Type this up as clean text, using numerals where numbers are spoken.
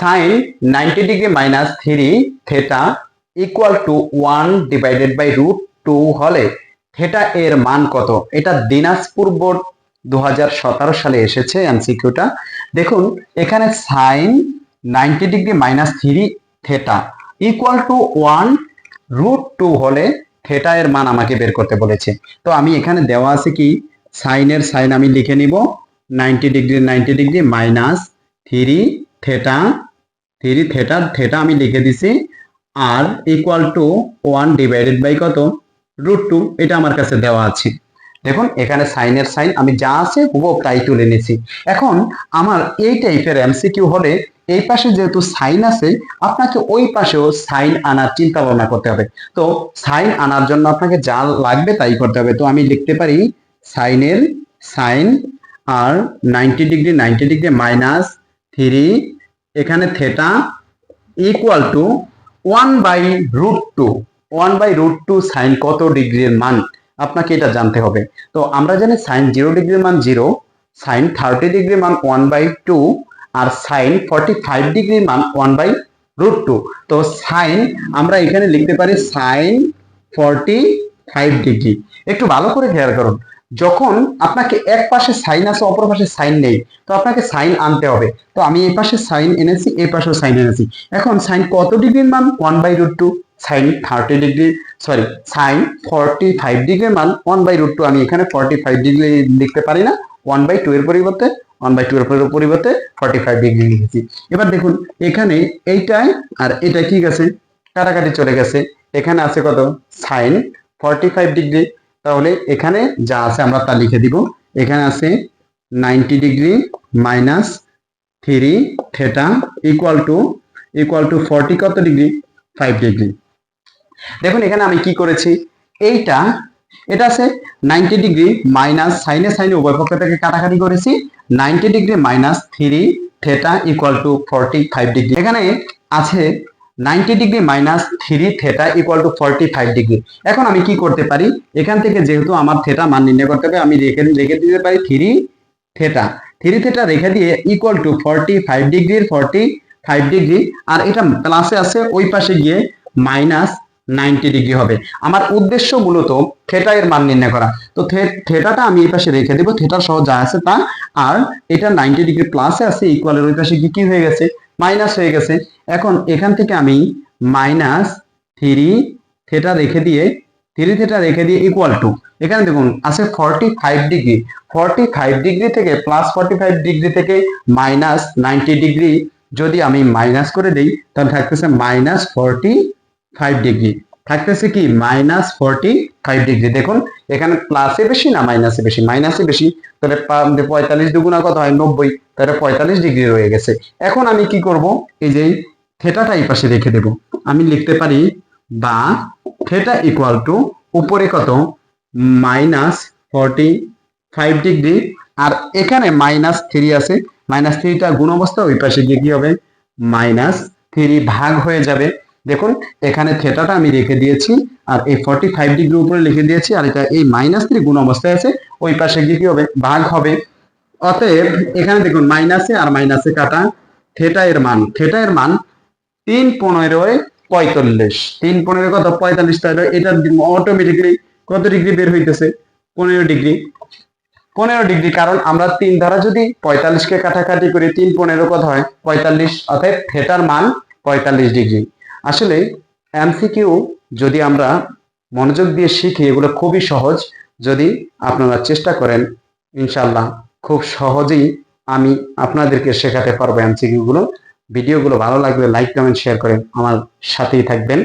Sign 90 degree minus 3 theta equal to 1 divided by root 2 হলে theta এর মান কত? এটা দিনাজপুর বোর্ড 2017 সালে এসেছে এমসিকিউটা। দেখুন এখানে sine 90 degree minus 3 theta equal to 1 root 2 হলে থেটা এর মান আমাকে বের করতে বলেছে। তো আমি এখানে দেওয়া আছে কি, সাইনের সাইন আমি লিখে নিব 90 ডিগ্রি মাইনাস 3 থেটা থেটা আমি লিখে দিছি, আর ইকুয়াল টু 1 ডিভাইডেড বাই কত, রুট 2। এটা আমার কাছে দেওয়া আছে। দেখুন এখানে সাইনের সাইন আমি যা আছে হুবহু তাই তুলে নিয়েছি। এখন আমার এই টাইপের এমসিকিউ হলে এই পাশে যেহেতু সাইন আছে, আপনাকে ওই পাশেও সাইন আনার চিন্তা ভাবনা করতে হবে। তো সাইন আনার জন্য আপনাকে যা লাগবে তাই করতে হবে। তো আমি লিখতে পারি সাইনের সাইন আর 90 ডিগ্রি মাইনাস 3 এখানে theta equal to 1 by root 2। 1 by root 2 sine কত ডিগ্রির মান আপনাকে এটা জানতে হবে। তো আমরা জানি সাইন 0 ডিগ্রির মান 0, সাইন 30 ডিগ্রির মান 1 বাই 2, আর সাইন 45 ডিগ্রির মান 1 বাই রুট 2। তো সাইন আমরা এখানে লিখতে পারি সাইন 45 ডিগ্রি। একটু ভালো করে খেয়াল করুন, যখন আপনাকে এক পাশে সাইন আছে অপর পাশে সাইন নেই, তো আপনাকে সাইন আনতে হবে। তো আমি এই পাশে সাইন এনেছি, এই পাশেও সাইন এনেছি। এখন সাইন কত ডিগ্রির মান? 1 by root 2। Sine 30 degree sorry sine 45 ডিগ্রির মান 1 বাই রুট 2। আমি এখানে 45 ডিগ্রি লিখতে পারি না, 1 বাই 2 এর পরিবর্তে 45 ডিগ্রি লিখেছি। এবার দেখুন এখানে এইটাই আর এটা ঠিক আছে, কাটাকাটি চলে গেছে। এখানে আছে কত, সাইন 45 ডিগ্রি। তাহলে এখানে যা আছে আমরা তা লিখে দিব। এখানে আছে 90 degree minus 3 theta equal two 40 কত ডিগ্রি, 5 ডিগ্রি। দেখুন এখানে আমি কি করেছি, এটা আছে 90 ডিগ্রি মাইনাস সাইনে উভয় পক্ষ থেকে কাটাকাটি করেছি, 90 degree minus 3 theta equal two 45 degree. এখানে আছে 90 degree minus 3 theta equal two 45 degree. এখন আমি কি করতে পারি, এখান থেকে যেহেতু আমার থেটা মান নির্ণয় করতে হবে, আমি রেখে দিতে পারি 3 থেটা রেখে দিয়ে ইকুয়াল টু 45 ডিগ্রি, আর এটা প্লাসে আছে ওই পাশে গিয়ে মাইনাস 90 ডিগ্রি হবে। আমার উদ্দেশ্য মূলত থেটা এর মান নির্ণয় করা। তো থেটাটা আমি এই পাশে রেখে দেব, থেটা সহ যা আছে তা। আর এটা 90 ডিগ্রি প্লাসে আছে, ইকুয়ালের ওই পাশে কি হয়ে গেছে, মাইনাস হয়ে গেছে। এখন এখান থেকে আমি মাইনাস 3 থেটা রেখে দিয়ে ইকুয়াল টু, এখানে দেখুন আছে 45 ডিগ্রি থেকে প্লাস 45 ডিগ্রি থেকে মাইনাস 90 ডিগ্রি যদি আমি মাইনাস করে দেই, তাহলে থাকতেছে মাইনাস 45 ডিগ্রি, থাকতেছে কি মাইনাস 45 ডিগ্রি। দেখুন এখানে প্লাসে বেশি না মাইনাসে বেশি, মাইনাসে বেশি। তাহলে 45 দুগুণা কত হয়, 90। তাহলে 45 ডিগ্রি রয়ে গেছে। এখন আমি কি করব, এই যে থেটাটা এই পাশে রেখে দেব। আমি লিখতে পারি বা থেটা ইকুয়াল টু উপরে কত, মাইনাস 45 ডিগ্রি, আর এখানে মাইনাস 3 আছে, মাইনাস 3টা গুণ অবস্থা, ওই পাশে গিয়ে কি হবে, মাইনাস 3 ভাগ হয়ে যাবে। দেখুন এখানে থেটাটা আমি রেখে দিয়েছি, আর এই 45 ডিগ্রি উপরে লিখে দিয়েছি, আর এটা এই মাইনাস 3 গুণ অবস্থায় আছে, ওই পাশে গিয়ে কি হবে, ভাগ হবে। অতএব এখানে দেখুন মাইনাসে আর মাইনাসে কাটা, থেটা এর মান 3 15 45, 3 15 কত 45। তাহলে এটা অটোমেটিক্যালি কত ডিগ্রি বের হইতেছে, 15 ডিগ্রি। কারণ আমরা 3 দ্বারা যদি 45 কে কাটাকাটি করি, 3 15 কত হয়, 45। অতএব থেটার মান 45 ডিগ্রি। আসলে এমসিকিউ যদি আমরা মনোযোগ দিয়ে শিখি, এগুলো খুবই সহজ। যদি আপনারা চেষ্টা করেন, ইনশাআল্লাহ খুব সহজেই আমি আপনাদেরকে শেখাতে পারবো এমসিকিউ গুলো। ভিডিওগুলো ভালো লাগলে লাইক কমেন্ট শেয়ার করে আমার সাথেই থাকবেন।